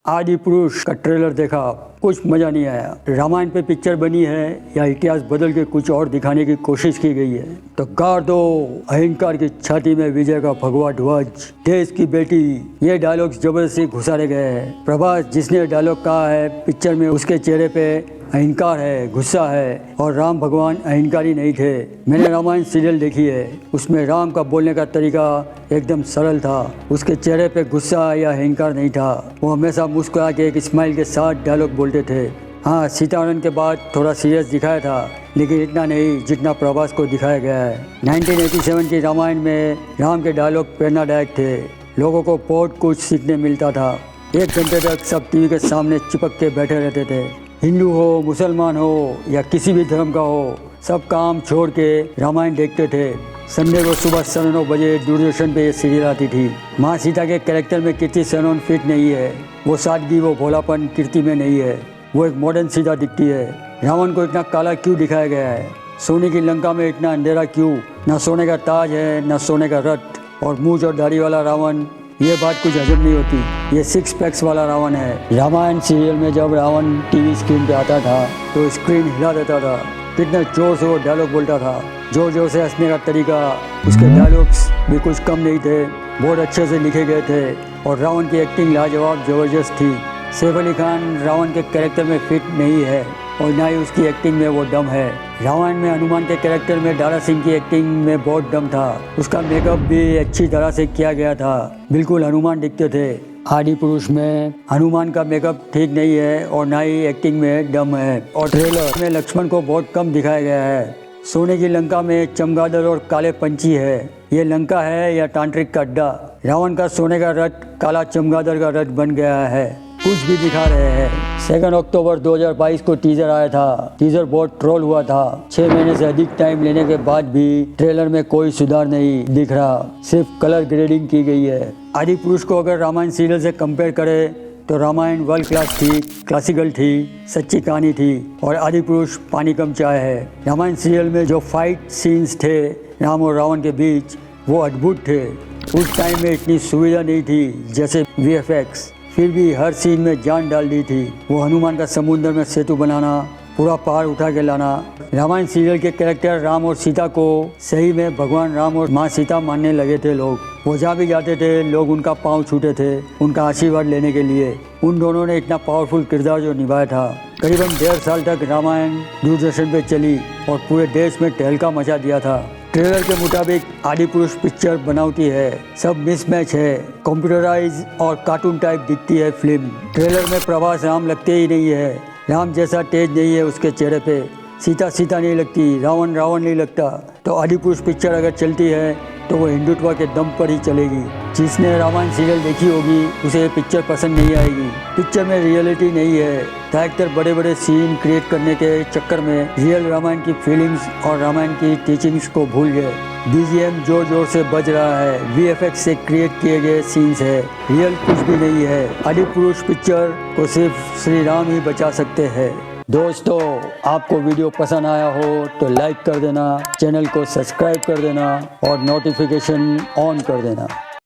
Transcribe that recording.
आदि पुरुष का ट्रेलर देखा, कुछ मज़ा नहीं आया। रामायण पे पिक्चर बनी है या इतिहास बदल के कुछ और दिखाने की कोशिश की गई है। तो गाड़ दो अहंकार की छाती में विजय का भगवा ध्वज, देश की बेटी, ये डायलॉग्स जबरदस्ती घुसारे गए हैं। प्रभास जिसने डायलॉग कहा है पिक्चर में, उसके चेहरे पे अहंकार है, गुस्सा है, और राम भगवान अहंकारी नहीं थे। मैंने रामायण सीरियल देखी है, उसमें राम का बोलने का तरीका एकदम सरल था। उसके चेहरे पे गुस्सा या अहंकार नहीं था। वो हमेशा मुस्कुरा के एक स्माइल के साथ डायलॉग बोलते थे। हाँ, सीताहरण के बाद थोड़ा सीरियस दिखाया था, लेकिन इतना नहीं जितना प्रभास को दिखाया गया है। 1987 की रामायण में राम के डायलॉग प्रेरणादायक थे। लोगों को बहुत कुछ सीखने मिलता था। 1 घंटे तक सब टीवी के सामने चिपक के बैठे रहते थे। हिंदू हो, मुसलमान हो या किसी भी धर्म का हो, सब काम छोड़ के रामायण देखते थे। संडे को सुबह 9:30 बजे दूरदर्शन पे ये सीरियल आती थी। माँ सीता के कैरेक्टर में कीर्ति सेनन फिट नहीं है। वो सादगी, वो भोलापन कीर्ति में नहीं है। वो एक मॉडर्न सीता दिखती है। रावण को इतना काला क्यों दिखाया गया है? सोने की लंका में इतना अंधेरा क्यों? ना सोने का ताज है, ना सोने का रथ, और मूंछ और दाढ़ी वाला रावण। ये बात कुछ हजम नहीं होती। ये 6 पैक्स वाला रावण है। रामायण सीरियल में जब रावण टीवी स्क्रीन पे आता था तो स्क्रीन हिला देता था। कितने जोर से वो डायलॉग बोलता था। जोर जोर से हंसने का तरीका, उसके डायलॉग्स भी कुछ कम नहीं थे, बहुत अच्छे से लिखे गए थे। और रावण की एक्टिंग लाजवाब जबरदस्त थी। सैफ अली खान रावण के कैरेक्टर में फिट नहीं है और ना ही उसकी एक्टिंग में वो दम है। रामायण में हनुमान के कैरेक्टर में दारा सिंह की एक्टिंग में बहुत दम था। उसका मेकअप भी अच्छी तरह से किया गया था, बिल्कुल हनुमान दिखते थे। आदि पुरुष में हनुमान का मेकअप ठीक नहीं है और ना ही एक्टिंग में दम है। और ट्रेलर में लक्ष्मण को बहुत कम दिखाया गया है। सोने की लंका में चमगादड़ और काले पंछी है। ये लंका है या तांत्रिक का अड्डा? रावण का सोने का रथ काला चमगादड़ का रथ बन गया है। कुछ भी दिखा रहे हैं। 2 अक्टूबर 2022 को टीजर आया था। टीजर बहुत ट्रोल हुआ था। 6 महीने से अधिक टाइम लेने के बाद भी ट्रेलर में कोई सुधार नहीं दिख रहा, सिर्फ कलर ग्रेडिंग की गई है। आदि पुरुष को अगर रामायण सीरियल से कंपेयर करें तो रामायण वर्ल्ड क्लास थी, क्लासिकल थी, सच्ची कहानी थी, और आदि पुरुष पानी कम चाय है। रामायण सीरियल में जो फाइट सीन्स थे राम और रावण के बीच, वो अद्भुत थे। उस टाइम में इतनी सुविधा नहीं थी जैसे VFX, फिर भी हर सीन में जान डाल दी थी। वो हनुमान का समुद्र में सेतु बनाना, पूरा पहाड़ उठा के लाना। रामायण सीरियल के कैरेक्टर राम और सीता को सही में भगवान राम और माँ सीता मानने लगे थे लोग। वो जहाँ भी जाते थे लोग उनका पाँव छूते थे उनका आशीर्वाद लेने के लिए। उन दोनों ने इतना पावरफुल किरदार जो निभाया था। करीबन 1.5 साल तक रामायण दूरदर्शन पे चली और पूरे देश में तहलका मचा दिया था। ट्रेलर के मुताबिक आदि पुरुष पिक्चर बनावटी है, सब मिसमैच है, कंप्यूटराइज और कार्टून टाइप दिखती है फिल्म। ट्रेलर में प्रभास राम लगते ही नहीं है। राम जैसा तेज नहीं है उसके चेहरे पे। सीता सीता नहीं लगती, रावण रावण नहीं लगता। तो आदि पुरुष पिक्चर अगर चलती है तो वो हिंदुत्व के दम पर ही चलेगी। जिसने रामायण सीरियल देखी होगी उसे ये पिक्चर पसंद नहीं आएगी। पिक्चर में रियलिटी नहीं है। डायरेक्टर बड़े बड़े सीन क्रिएट करने के चक्कर में रियल रामायण की फीलिंग्स और रामायण की टीचिंग्स को भूल गए। BGM जोर जोर से बज रहा है। VFX से क्रिएट किए गए सीन्स है, रियल कुछ भी नहीं है। आदि पुरुष पिक्चर को सिर्फ श्री राम ही बचा सकते हैं। दोस्तों, आपको वीडियो पसंद आया हो तो लाइक कर देना, चैनल को सब्सक्राइब कर देना और नोटिफिकेशन ऑन कर देना।